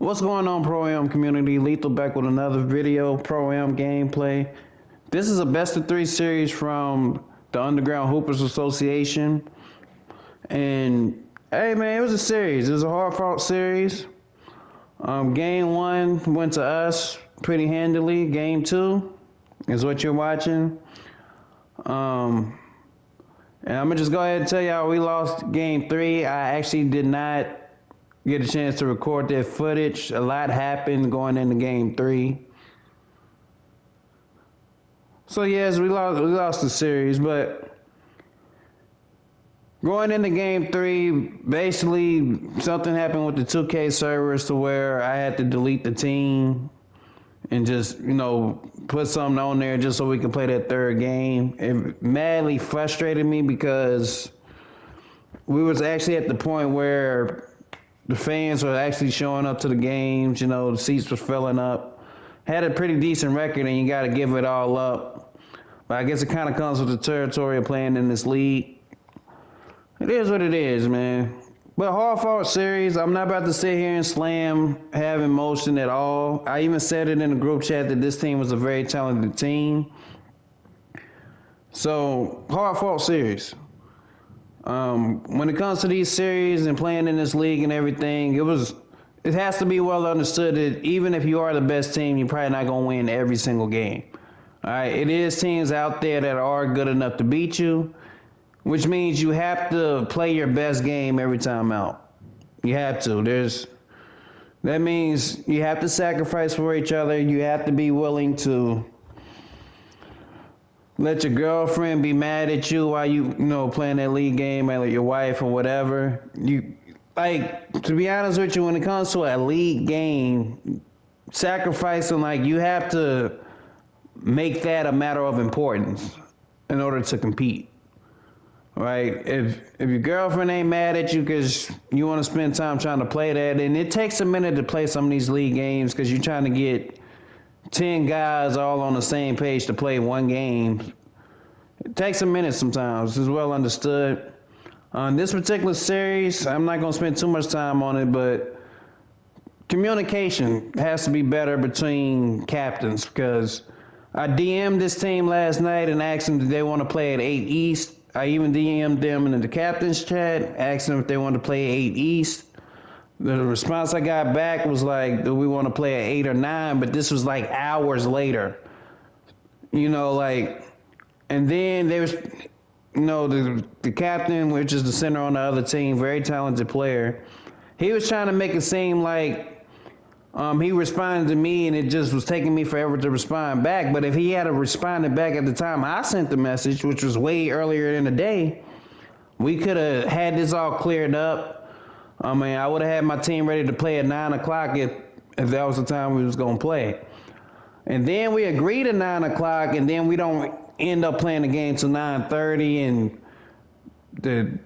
What's going on, Pro-Am community? Lethal back with another video, Pro-Am gameplay. This is a best of 3 series from the Underground Hoopers Association. And, hey man, it was a series. It was a hard-fought series. Game 1 went to us pretty handily. Game 2 is what you're watching. And I'm going to just go ahead and tell y'all we lost Game 3. I actually did not get a chance to record that footage. A lot happened going into Game 3. So yes, we lost the series, but going into Game 3, basically something happened with the 2K servers to where I had to delete the team and just, put something on there just so we could play that third game. It madly frustrated me because we was actually at the point where the fans were actually showing up to the games, the seats were filling up. Had a pretty decent record and you got to give it all up. But I guess it kind of comes with the territory of playing in this league. It is what it is, man. But hard-fought series, I'm not about to sit here and slam Havin motion at all. I even said it in the group chat that this team was a very talented team. So, hard-fought series. When it comes to these series and playing in this league and everything, it has to be well understood that even if you are the best team, you're probably not going to win every single game. All right, it is teams out there that are good enough to beat you, which means you have to play your best game every time out. You have to. That means you have to sacrifice for each other. You have to be willing to let your girlfriend be mad at you while you playing that league game, or your wife or whatever. To be honest with you, when it comes to a league game, sacrificing, you have to make that a matter of importance in order to compete. Right? If your girlfriend ain't mad at you because you want to spend time trying to play that, and it takes a minute to play some of these league games because you're trying to get 10 guys all on the same page to play one game. It takes a minute sometimes. It's well understood. On this particular series, I'm not going to spend too much time on it, but communication has to be better between captains, because I DM'd this team last night and asked them if they want to play at 8 East. I even DM'd them in the captain's chat, asked them if they want to play 8 East. The response I got back was like, do we want to play at 8 or 9? But this was hours later. And then there was, the captain, which is the center on the other team, very talented player. He was trying to make it seem like he responded to me and it just was taking me forever to respond back. But if he had responded back at the time I sent the message, which was way earlier in the day, we could have had this all cleared up. I would have had my team ready to play at 9 o'clock if that was the time we was going to play. And then we agreed at 9 o'clock, and then we don't end up playing the game till 9:30, and the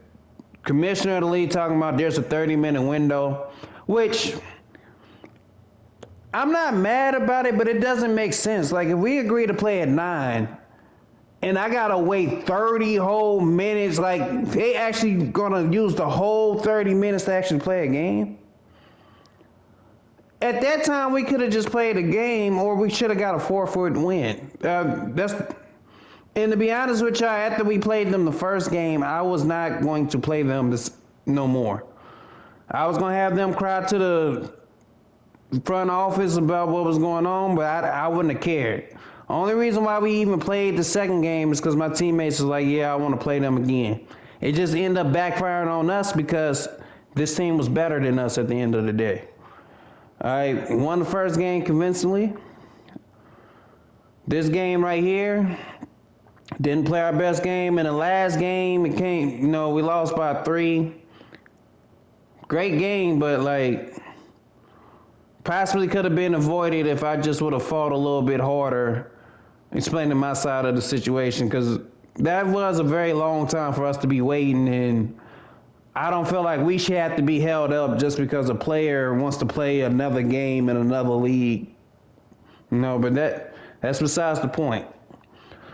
commissioner of the league talking about there's a 30-minute window, which I'm not mad about it, but it doesn't make sense. If we agree to play at 9, and I gotta wait 30 whole minutes, they actually gonna use the whole 30 minutes to actually play a game? At that time, we could have just played a game, or we should have got a forfeit win. And to be honest with y'all, after we played them the first game, I was not going to play them no more. I was gonna have them cry to the front office about what was going on, but I wouldn't have cared. Only reason why we even played the second game is because my teammates was like, yeah, I want to play them again. It just ended up backfiring on us because this team was better than us at the end of the day. All right, won the first game convincingly. This game right here, didn't play our best game. In the last game, it came, we lost by 3. Great game, but possibly could have been avoided if I just would have fought a little bit harder explaining my side of the situation, because that was a very long time for us to be waiting, and I don't feel like we should have to be held up just because a player wants to play another game in another league. But that's besides the point.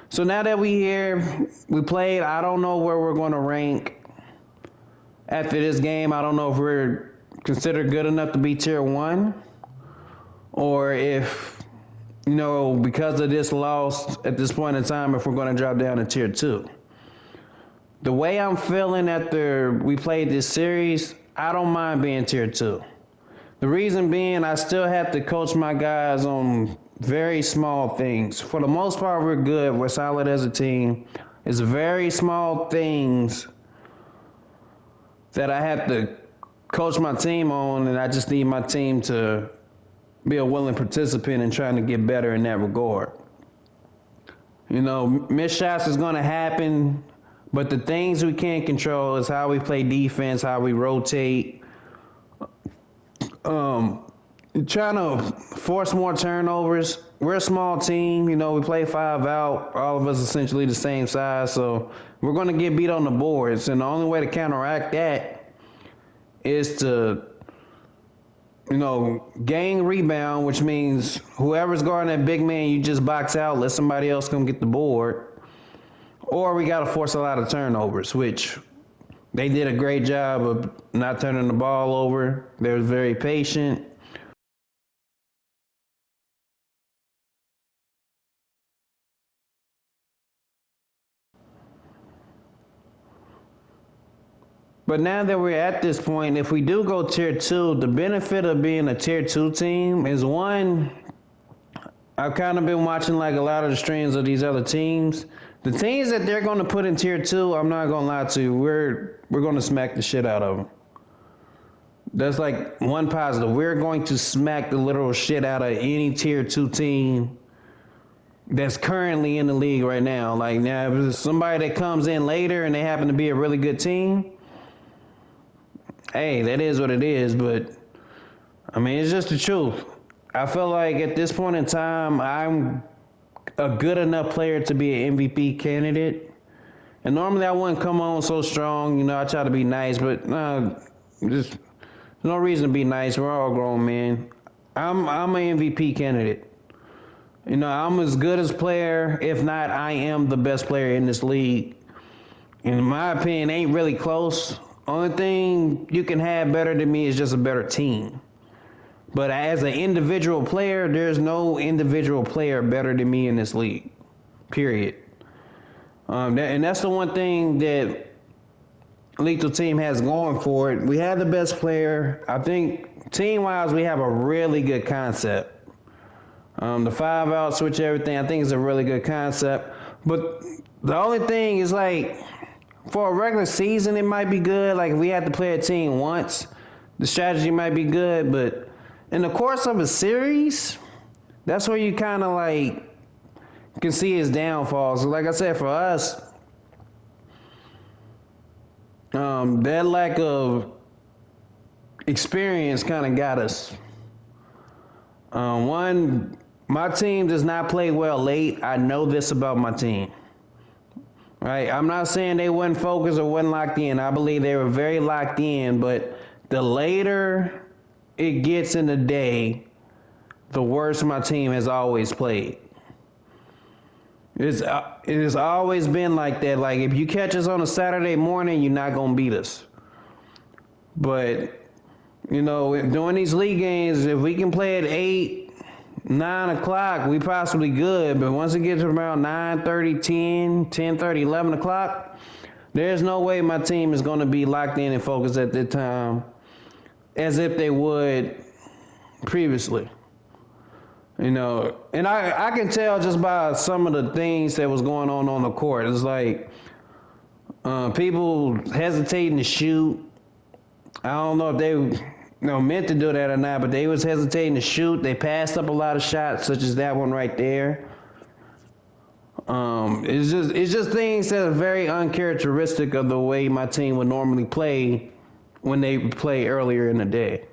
So now that we here, we played, I don't know where we're going to rank after this game. I don't know if we're considered good enough to be tier 1. or if, because of this loss at this point in time, if we're going to drop down to tier 2. The way I'm feeling after we played this series, I don't mind being tier 2. The reason being, I still have to coach my guys on very small things. For the most part, we're good. We're solid as a team. It's very small things that I have to coach my team on, and I just need my team to be a willing participant in trying to get better in that regard. Missed shots is going to happen, but the things we can't control is how we play defense, how we rotate, trying to force more turnovers. We're a small team, we play 5 out, all of us essentially the same size, so we're going to get beat on the boards, and the only way to counteract that is to, gain rebound, which means whoever's guarding that big man, you just box out, let somebody else come get the board, or we got to force a lot of turnovers, which they did a great job of not turning the ball over. They were very patient. But now that we're at this point, if we do go tier 2, the benefit of being a tier 2 team is, one, I've kind of been watching like a lot of the streams of these other teams. The teams that they're going to put in tier 2, I'm not going to lie to you, we're going to smack the shit out of them. That's like one positive. We're going to smack the literal shit out of any tier 2 team that's currently in the league right now. Like, now, if it's somebody that comes in later and they happen to be a really good team, hey, that is what it is, but I mean, it's just the truth. I feel like at this point in time, I'm a good enough player to be an MVP candidate. And normally I wouldn't come on so strong, I try to be nice, but there's no reason to be nice. We're all grown men. I'm an MVP candidate. I'm as good as player, if not, I am the best player in this league. In my opinion, ain't really close. Only thing you can have better than me is just a better team. But as an individual player, there's no individual player better than me in this league, period. And that's the one thing that Lethal Team has going for it. We have the best player. I think team-wise, we have a really good concept. The 5-out, switch everything, I think is a really good concept. But the only thing is, like, for a regular season, it might be good. Like, if we had to play a team once, the strategy might be good. But in the course of a series, that's where you kind of, like, can see his downfalls. So like I said, for us, that lack of experience kind of got us. One, my team does not play well late. I know this about my team. Right? I'm not saying they wasn't focused or wasn't locked in. I believe they were very locked in, but the later it gets in the day, the worse my team has always played. It has always been like that. Like, if you catch us on a Saturday morning, you're not going to beat us. But, during these league games, if we can play at 8, 9 o'clock, we possibly good. But once it gets around 9:30, 10:30, 11 o'clock, there's no way my team is going to be locked in and focused at that time as if they would previously. And I can tell just by some of the things that was going on the court. It's like people hesitating to shoot. I don't know if they meant to do that or not, but they was hesitating to shoot. They passed up a lot of shots, such as that one right there. It's just things that are very uncharacteristic of the way my team would normally play when they play earlier in the day.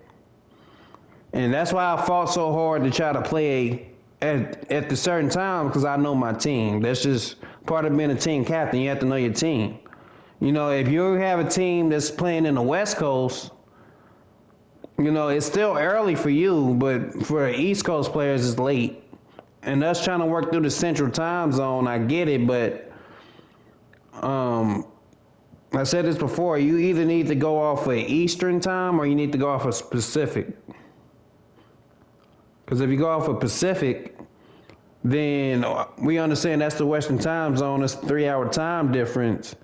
And that's why I fought so hard to try to play at the certain time, because I know my team. That's just part of being a team captain. You have to know your team. If you have a team that's playing in the West Coast, it's still early for you, but for East Coast players, it's late. And us trying to work through the Central Time Zone, I get it, but I said this before, you either need to go off of Eastern time or you need to go off of Pacific. Because if you go off of Pacific, then we understand that's the Western time zone. It's a 3-hour time difference.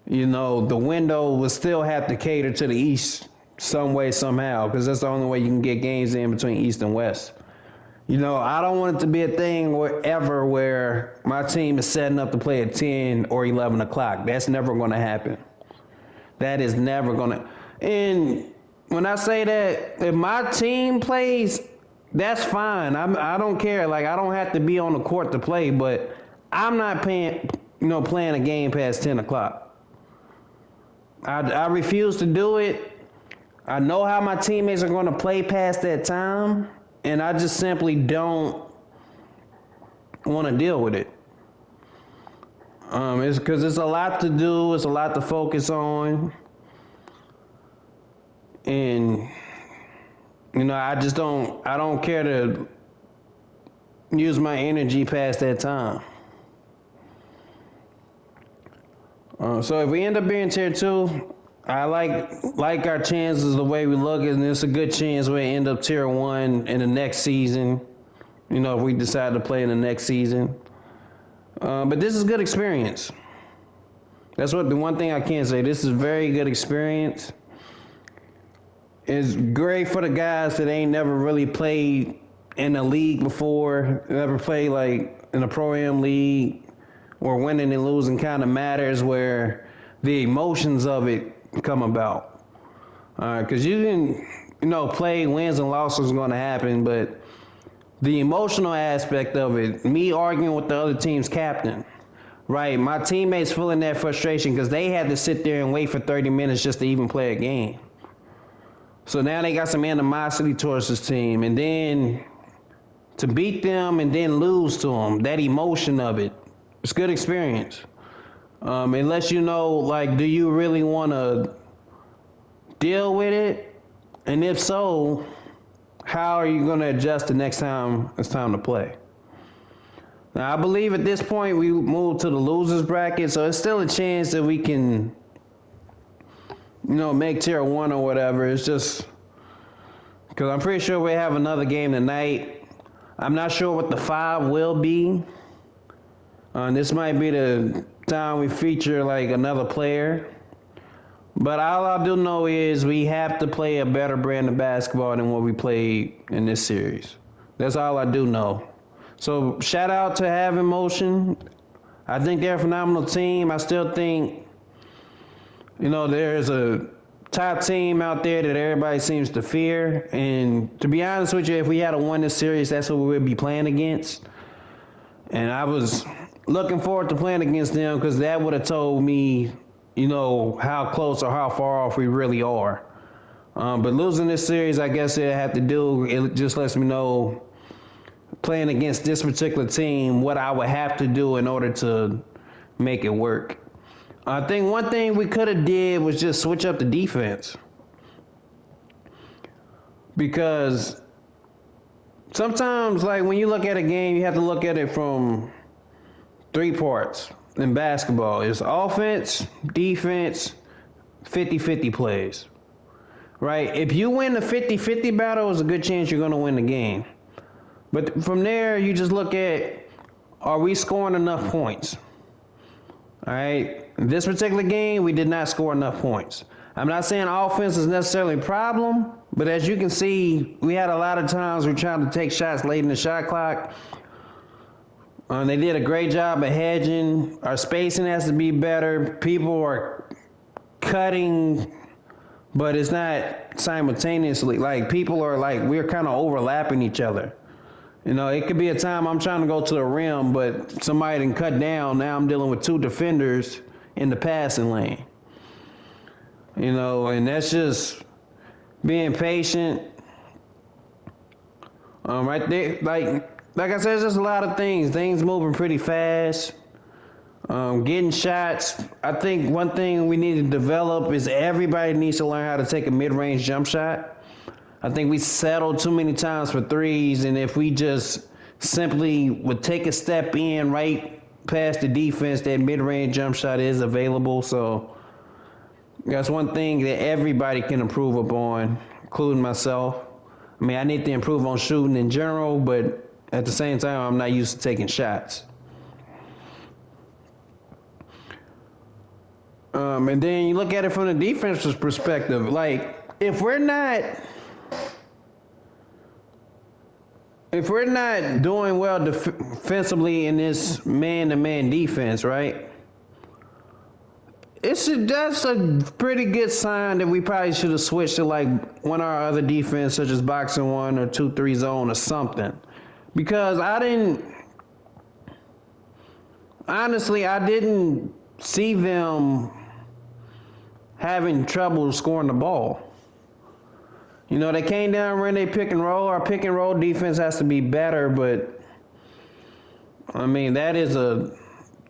You know, the window will still have to cater to the East some way, somehow, because that's the only way you can get games in between East and West. You know, I don't want it to be a thing where my team is setting up to play at 10 or 11 o'clock. That's never going to happen. That is never going to. And when I say that, if my team plays, that's fine. I don't care. Like, I don't have to be on the court to play, but I'm not playing a game past 10 o'clock. I refuse to do it. I know how my teammates are going to play past that time, and I just simply don't want to deal with it. It's because it's a lot to do. It's a lot to focus on. And, you know, I don't care to use my energy past that time. So if we end up being tier 2, I like our chances the way we look, and it's a good chance we end up tier 1 in the next season. You know, if we decide to play in the next season. But this is good experience. That's the one thing I can say. This is very good experience. It's great for the guys that ain't never really played in a league before, never played like in a Pro-Am league, where winning and losing kind of matters, where the emotions of it come about. Because you can, play, wins and losses are going to happen, but the emotional aspect of it, me arguing with the other team's captain, right? My teammates feeling that frustration because they had to sit there and wait for 30 minutes just to even play a game. So now they got some animosity towards this team, and then to beat them and then lose to them, that emotion of it, it's good experience. It lets you know, like, do you really want to deal with it? And if so, how are you going to adjust the next time it's time to play? Now, I believe at this point we move to the losers bracket, so it's still a chance that we can, make tier 1 or whatever. It's just because I'm pretty sure we have another game tonight. I'm not sure what the 5 will be. This might be the time we feature like another player. But all I do know is we have to play a better brand of basketball than what we played in this series. That's all I do know. So shout out to Havin Motion. I think they're a phenomenal team. I still think, there's a top team out there that everybody seems to fear. And to be honest with you, if we had won this series, that's who we would be playing against. And I was looking forward to playing against them because that would have told me, how close or how far off we really are. But losing this series, I guess it just lets me know, playing against this particular team, what I would have to do in order to make it work. I think one thing we could have did was just switch up the defense. Because sometimes, like, when you look at a game, you have to look at it from 3 parts in basketball. It's offense, defense, 50-50 plays, right? If you win the 50-50 battle, there's a good chance you're going to win the game. But from there, you just look at, are we scoring enough points? All right? In this particular game, we did not score enough points. I'm not saying offense is necessarily a problem, but as you can see, we had a lot of times we're trying to take shots late in the shot clock. They did a great job of hedging. Our spacing has to be better. People are cutting, but it's not simultaneously. Like, people are like, we're kind of overlapping each other. It could be a time I'm trying to go to the rim, but somebody didn't cut down. Now I'm dealing with 2 defenders in the passing lane. And that's just being patient. Right there, like I said, there's just a lot of things moving pretty fast. Getting shots. I think one thing we need to develop is everybody needs to learn how to take a mid-range jump shot. I think we settled too many times for threes, and if we just simply would take a step in right past the defense, that mid-range jump shot is available. So that's one thing that everybody can improve upon, including myself. I mean, I need to improve on shooting in general, but at the same time, I'm not used to taking shots. And then you look at it from the defensive perspective. Like, if we're not doing well defensively in this man-to-man defense, right? That's a pretty good sign that we probably should have switched to like one of our other defense, such as boxing 1 or 2-3 zone or something. Because I didn't see them having trouble scoring the ball. You know, they came down, ran their pick and roll. Our pick and roll defense has to be better, but I mean, that is a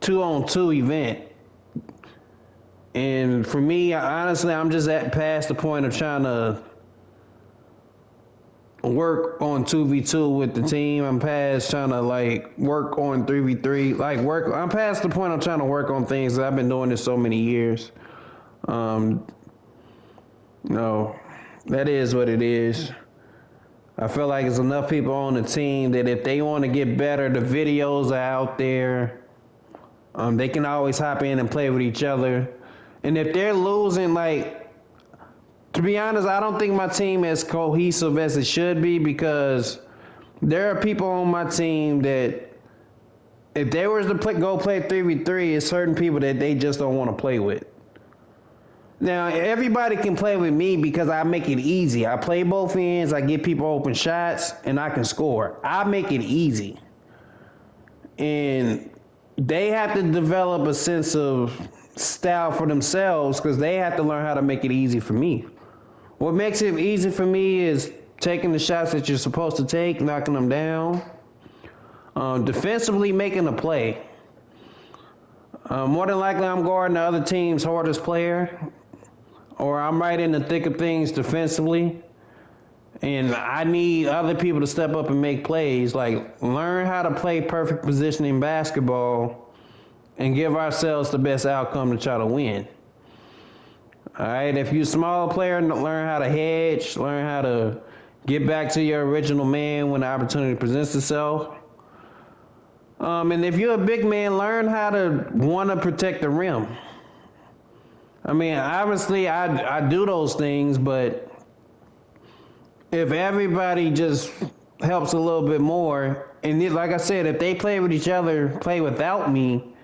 2-on-2 event. And for me, honestly, I'm just past the point of trying to work on 2v2 with the team. I'm past trying to like work on 3v3. I'm past the point of trying to work on things that I've been doing this so many years. No, that is what it is. I feel like there's enough people on the team that if they want to get better, the videos are out there. They can always hop in and play with each other. And if they're losing, like, to be honest, I don't think my team is cohesive as it should be, because there are people on my team that if they were to go play 3v3, it's certain people that they just don't want to play with. Now, everybody can play with me because I make it easy. I play both ends, I get people open shots, and I can score. I make it easy. And they have to develop a sense of style for themselves, because they have to learn how to make it easy for me. What makes it easy for me is taking the shots that you're supposed to take, knocking them down, defensively making a play. More than likely, I'm guarding the other team's hardest player, or I'm right in the thick of things defensively, and I need other people to step up and make plays. Like, learn how to play perfect positioning basketball and give ourselves the best outcome to try to win. All right, if you're a smaller player, learn how to hedge, learn how to get back to your original man when the opportunity presents itself. And if you're a big man, learn how to want to protect the rim. I mean, obviously, I do those things, but if everybody just helps a little bit more, and like I said, if they play with each other, play without me,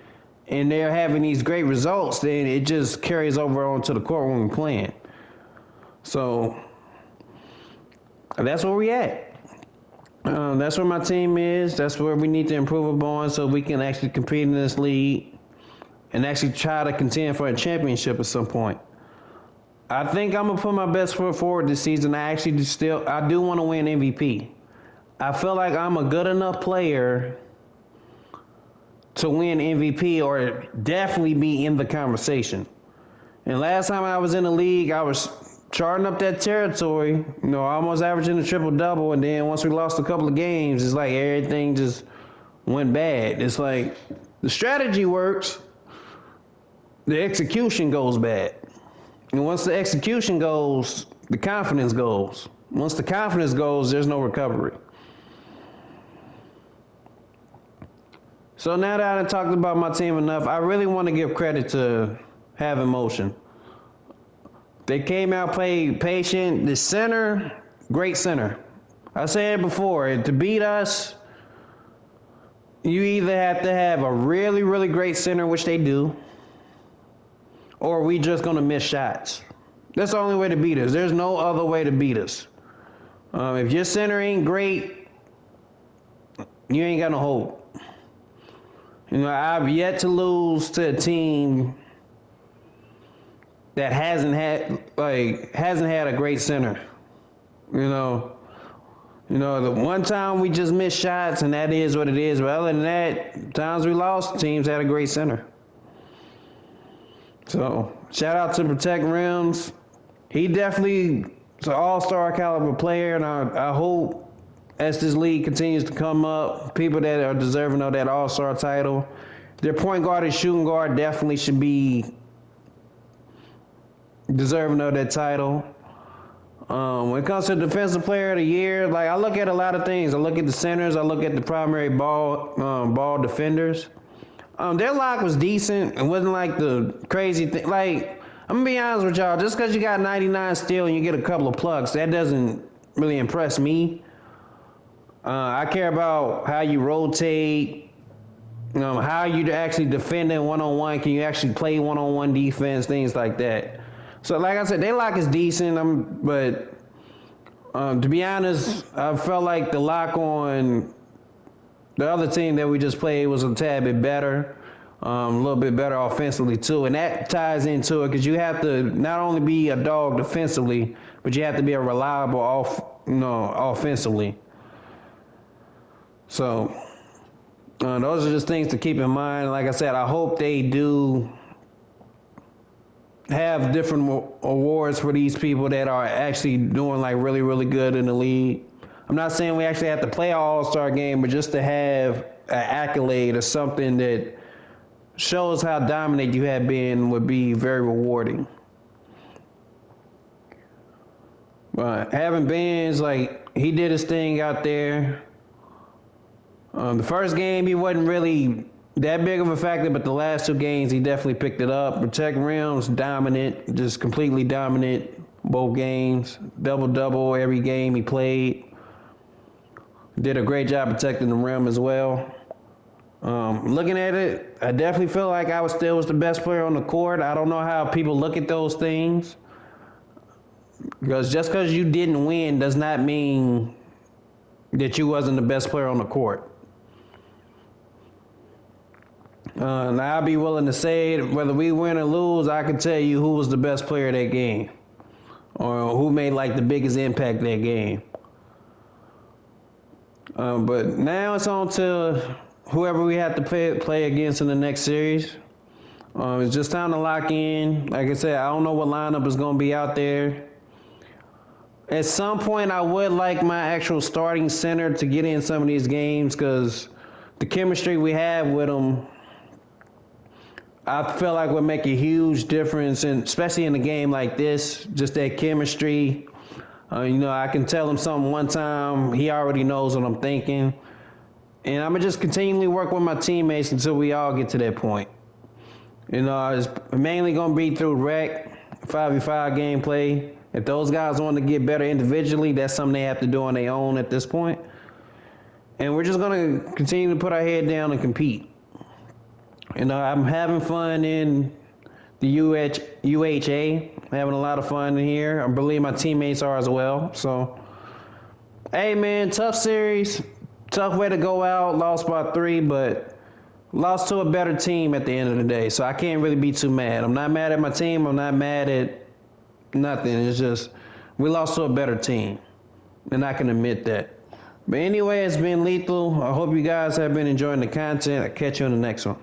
and they're having these great results, then it just carries over onto the court when we're playing. So that's where we at. That's where my team is. That's where we need to improve upon so we can actually compete in this league and actually try to contend for a championship at some point. I think I'm going to put my best foot forward this season. I do want to win MVP. I feel like I'm a good enough player to win MVP, or definitely be in the conversation. And last time I was in the league, I was charting up that territory, almost averaging a triple-double, and then once we lost a couple of games, it's like everything just went bad. It's like the strategy works, the execution goes bad. And once the execution goes, the confidence goes. Once the confidence goes, there's no recovery. So now that I've talked about my team enough, I really want to give credit to Havin Motion. They came out, played patient. The center, great center. I said it before, to beat us, you either have to have a really, really great center, which they do, or we just going to miss shots. That's the only way to beat us. There's no other way to beat us. If your center ain't great, you ain't got no hope. I've yet to lose to a team that hasn't had a great center. The one time we just missed shots, and that is what it is. But other than that, times we lost, teams had a great center. So shout out to Protect Rims. He definitely is an all-star caliber player, and I hope as this league continues to come up, people that are deserving of that all-star title, their point guard and shooting guard definitely should be deserving of that title. When it comes to defensive player of the year, like I look at a lot of things. I look at the centers. I look at the primary ball defenders. Their lock was decent. It wasn't like the crazy thing. Like I'm gonna be honest with y'all. Just because you got 99 steal and you get a couple of plucks, that doesn't really impress me. I care about how you rotate, how you actually defending one-on-one. Can you actually play one-on-one defense, things like that. So like I said, their lock is decent, but to be honest, I felt like the lock on the other team that we just played was a tad bit better, a little bit better offensively too, and that ties into it because you have to not only be a dog defensively, but you have to be a reliable offensively. So those are just things to keep in mind. Like I said, I hope they do have different awards for these people that are actually doing like really, really good in the league. I'm not saying we actually have to play an all-star game, but just to have an accolade or something that shows how dominant you have been would be very rewarding. But Havin Benz, like he did his thing out there. The first game, he wasn't really that big of a factor, but the last 2 games, he definitely picked it up. Protect rims, dominant, just completely dominant both games. Double-double every game he played. Did a great job protecting the rim as well. Looking at it, I definitely feel like I still was the best player on the court. I don't know how people look at those things. Because just because you didn't win does not mean that you wasn't the best player on the court. Now, I'll be willing to say it, whether we win or lose, I can tell you who was the best player of that game or who made like the biggest impact that game. But now it's on to whoever we have to play against in the next series. It's just time to lock in. Like I said, I don't know what lineup is going to be out there. At some point, I would like my actual starting center to get in some of these games because the chemistry we have with them, I feel like would make a huge difference, and especially in a game like this, just that chemistry. I can tell him something one time, he already knows what I'm thinking. And I'm going to just continually work with my teammates until we all get to that point. It's mainly going to be through rec, 5v5 gameplay. If those guys want to get better individually, that's something they have to do on their own at this point. And we're just going to continue to put our head down and compete. I'm having fun in the UHA, having a lot of fun in here. I believe my teammates are as well. So, hey man, tough series, tough way to go out. Lost by 3, but lost to a better team at the end of the day. So I can't really be too mad. I'm not mad at my team. I'm not mad at nothing. It's just we lost to a better team, and I can admit that. But anyway, it's been lethal. I hope you guys have been enjoying the content. I'll catch you in the next one.